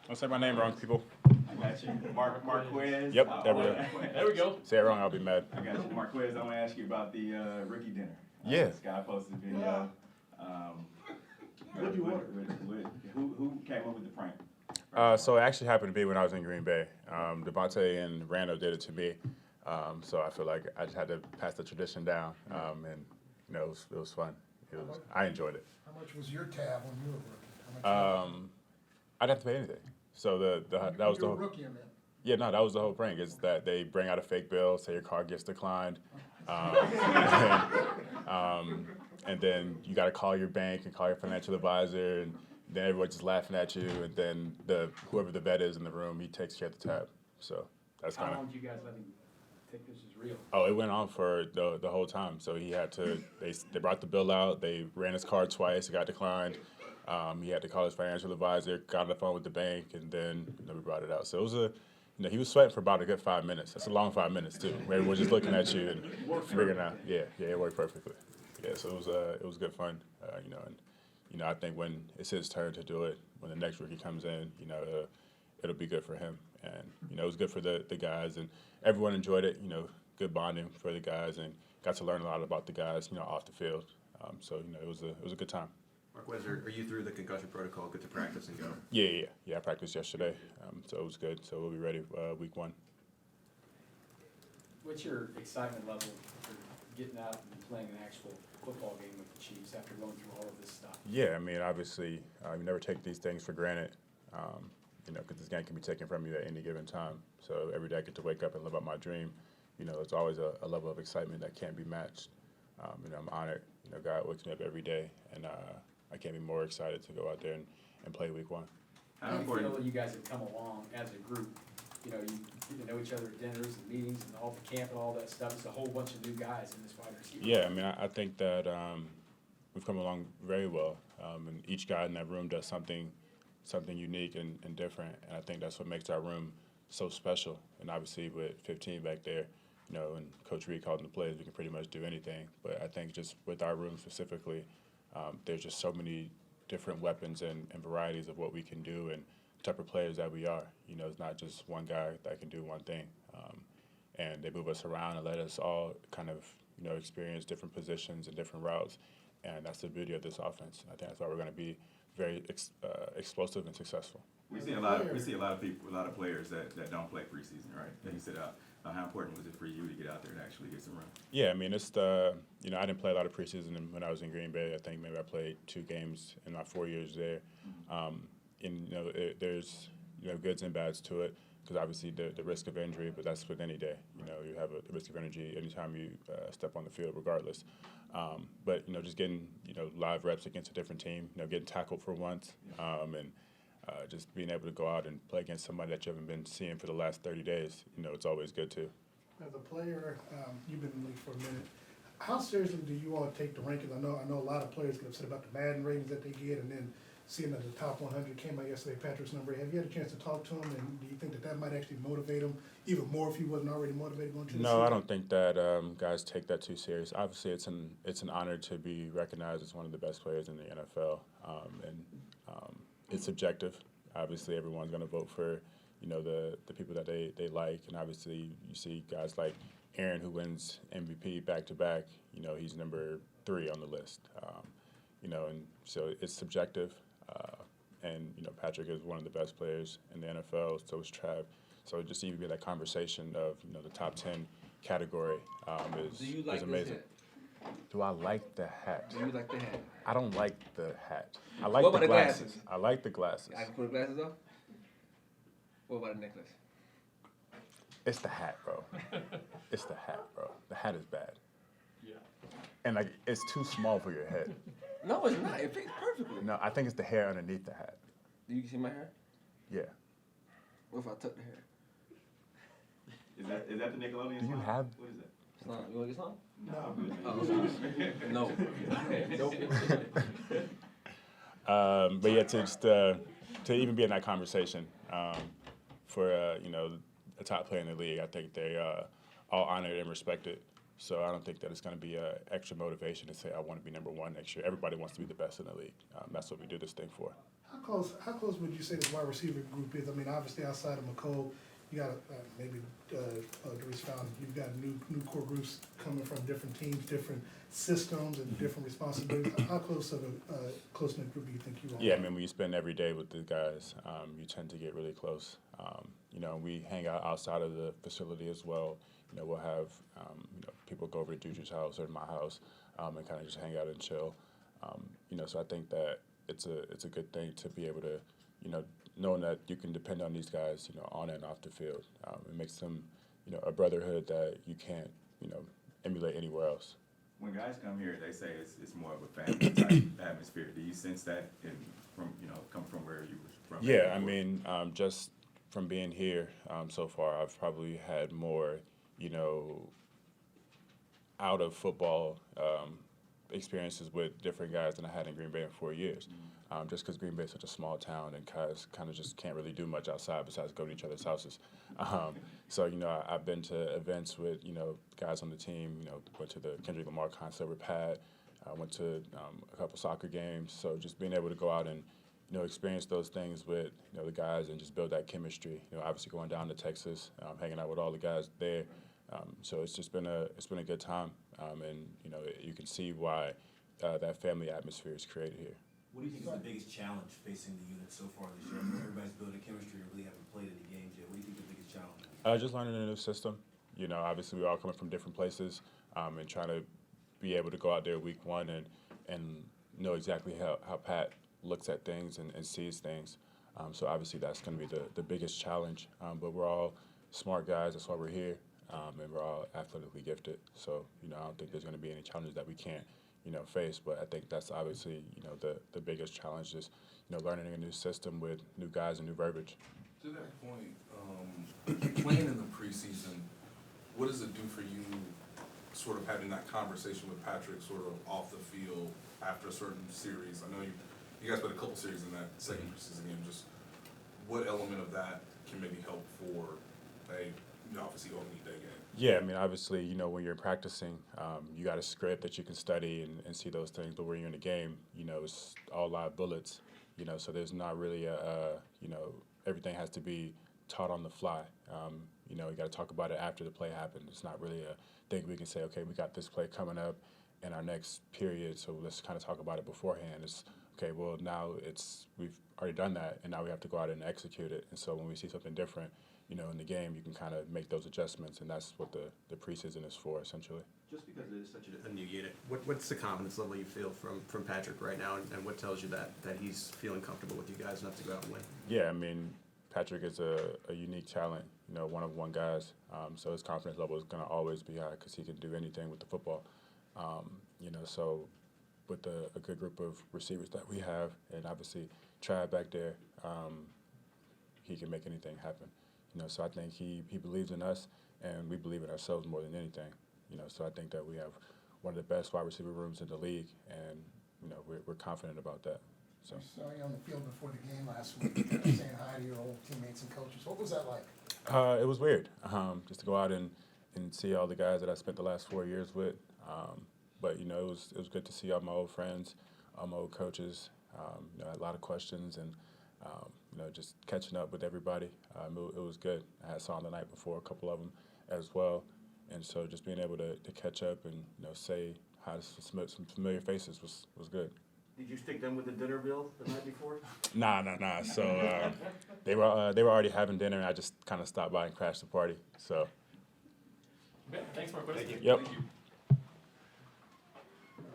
Don't say my name wrong, people. I got you. Marquez. Yep, there we go. There we go. Say it wrong, I'll be mad. I got you. Marquez, I want to ask you about the rookie dinner. Yeah. Sky posted a video. What do you order? Who came up with the prank? So it actually happened to be when I was in Green Bay. Devontae and Randall did it to me. So I feel like I just had to pass the tradition down. And, you know, it was fun. I enjoyed it. How much was your tab when you were rookie? How much I didn't have to pay anything. So that was the you were whole, rookie in that. yeah, no, that was the whole prank, is that they bring out a fake bill, say your card gets declined. And then you got to call your bank and call your financial advisor, and then everyone's just laughing at you, and then whoever the vet is in the room, he takes you at the tab. So that's How kind of. long did you guys let him think this is real? Oh, it went on for the whole time. So he had to. They brought the bill out. They ran his card twice. It got declined. He had to call his financial advisor. Got on the phone with the bank, and then we brought it out. So it was a. He was sweating for about a good 5 minutes. That's a long 5 minutes too. Where everyone's just looking at you and figuring out. Yeah, it worked perfectly. Yeah, so it was good fun. And I think when it's his turn to do it, when the next rookie comes in, it'll be good for him. And it was good for the guys, and everyone enjoyed it. Good bonding for the guys, and got to learn a lot about the guys, off the field. So it was a good time. Marquez, are you through the concussion protocol? Good to practice and go? Yeah. I practiced yesterday, so it was good. So we'll be ready week 1. What's your excitement level for getting out and playing an actual football game with the Chiefs after going through all of this stuff? Yeah, I mean, obviously, you never take these things for granted, because this game can be taken from you at any given time. So every day I get to wake up and live out my dream. It's always a level of excitement that can't be matched. I'm honored. God wakes me up every day, and I can't be more excited to go out there and play week 1. How do you feel you guys have come along as a group? You get to know each other at dinners and meetings and all the camp and all that stuff. It's a whole bunch of new guys in this wide receiver. Yeah, I mean, I think that we've come along very well, and each guy in that room does something unique and different, and I think that's what makes our room so special. And obviously with 15 back there, and Coach Reed calling the plays, we can pretty much do anything. But I think just with our room specifically, there's just so many different weapons and varieties of what we can do, and the type of players that we are. It's not just one guy that can do one thing. And they move us around and let us all kind of, experience different positions and different routes. And that's the beauty of this offense. I think that's why we're going to be very explosive and successful. We see a lot of people, a lot of players that don't play preseason, right? That you sit out. How important was it for you to get out there and actually get some run? Yeah, I mean, I didn't play a lot of preseason when I was in Green Bay. I think maybe I played 2 games in my 4 years there. There's goods and bads to it, because obviously the risk of injury, but that's with any day. You have a risk of injury anytime you step on the field, regardless. But just getting live reps against a different team, getting tackled for once, and just being able to go out and play against somebody that you haven't been seeing for the last 30 days, it's always good too. As a player, you've been in the league for a minute. How seriously do you all take the rankings? I know a lot of players get upset about the Madden ratings that they get, and then seeing that the top 100 came out yesterday, Patrick's number. Have you had a chance to talk to him, and do you think that might actually motivate him even more if he wasn't already motivated going to the season? No, I don't think that guys take that too serious. Obviously, it's an honor to be recognized as one of the best players in the NFL, and it's subjective. Obviously, everyone's going to vote for the people that they like, and obviously you see guys like Aaron, who wins MVP back to back. He's number 3 on the list. And so it's subjective. And Patrick is one of the best players in the NFL. So is Trav. So just even be that conversation of the top 10 category is amazing. Do I like the hat? Do you like the hat? I don't like the hat. I like What the about the glasses. glasses? I like the glasses. I can put the glasses on? What about the necklace? It's the hat, bro. It's the hat, bro. The hat is bad. Yeah. And it's too small for your head. No, it's not. It fits perfectly. No, I think it's the hair underneath the hat. Do you see my hair? Yeah. What if I tuck the hair? Is that the Nickelodeon Do you song? have? What is that? Slime. You want to get some? No. No. But yeah, to even be in that conversation for a top player in the league, I think they all honored and respected. So I don't think that it's going to be a extra motivation to say I want to be number one next year. Everybody wants to be the best in the league. That's what we do this thing for. How close would you say this wide receiver group is? I mean, obviously outside of McCole, you got maybe Darius Fountain. You've got new core groups coming from different teams, different systems, and different responsibilities. How close of a close-knit group do you think you are? Yeah, I mean, when you spend every day with the guys, you tend to get really close. You know, we hang out outside of the facility as well. You know, we'll have people go over to Juju's house or my house and kind of just hang out and chill. You know, so I think that it's a good thing to be able to, knowing that you can depend on these guys, on and off the field. It makes them, a brotherhood that you can't, emulate anywhere else. When guys come here, they say it's more of a family type atmosphere. Do you sense that coming from where you were from? Yeah, I mean, just from being here so far, I've probably had more, out of football experiences with different guys than I had in Green Bay in 4 years. Just because Green Bay is such a small town and guys kind of just can't really do much outside besides go to each other's houses. So, I've been to events with, guys on the team, went to the Kendrick Lamar concert with Pat, went to a couple soccer games. So just being able to go out and, experience those things with, the guys and just build that chemistry. Obviously going down to Texas, hanging out with all the guys there. So it's just been a good time. And, you can see why that family atmosphere is created here. What do you think is the biggest challenge facing the unit so far this year? I know everybody's building chemistry and really haven't played any games yet. What do you think is the biggest challenge? Just learning a new system. Obviously we're all coming from different places and trying to be able to go out there week one and know exactly how Pat looks at things and sees things. So obviously that's going to be the biggest challenge. But we're all smart guys. That's why we're here. And we're all athletically gifted. So, I don't think there's going to be any challenges that we can't, face. But I think that's obviously, the biggest challenge is, learning a new system with new guys and new verbiage. To that point, playing in the preseason, what does it do for you, sort of having that conversation with Patrick sort of off the field after a certain series? I know you guys played a couple series in that second preseason game. Just what element of that can maybe help for obviously going to meet that game? Yeah, I mean, obviously, when you're practicing, you got a script that you can study and see those things. But when you're in the game, it's all live bullets. So there's not really everything has to be taught on the fly. You got to talk about it after the play happened. It's not really a thing we can say, okay, we got this play coming up in our next period, so let's kind of talk about it beforehand. It's okay. Well, now we've already done that, and now we have to go out and execute it. And so when we see something different, in the game, you can kind of make those adjustments, and that's what the preseason is for, essentially. Just because it is such a new unit, what's the confidence level you feel from Patrick right now, and what tells you that he's feeling comfortable with you guys enough to go out and win? Yeah, I mean, Patrick is a unique talent, one-of-one guys, so his confidence level is going to always be high because he can do anything with the football. So with a good group of receivers that we have, and obviously Trav back there, he can make anything happen. So I think he believes in us, and we believe in ourselves more than anything. So I think that we have one of the best wide receiver rooms in the league, and we're confident about that. So. I saw you on the field before the game last week, saying hi to your old teammates and coaches. What was that like? It was weird, just to go out and see all the guys that I spent the last 4 years with. But it was good to see all my old friends, all my old coaches. I had a lot of questions and. Just catching up with everybody. It was good. I had saw them the night before, a couple of them as well. And so just being able to catch up and, say hi to some familiar faces was good. Did you stick them with the dinner bill the night before? Nah. So they were already having dinner, and I just kind of stopped by and crashed the party. So. Okay, thanks, Marquez. Thank you. Yep. Thank you.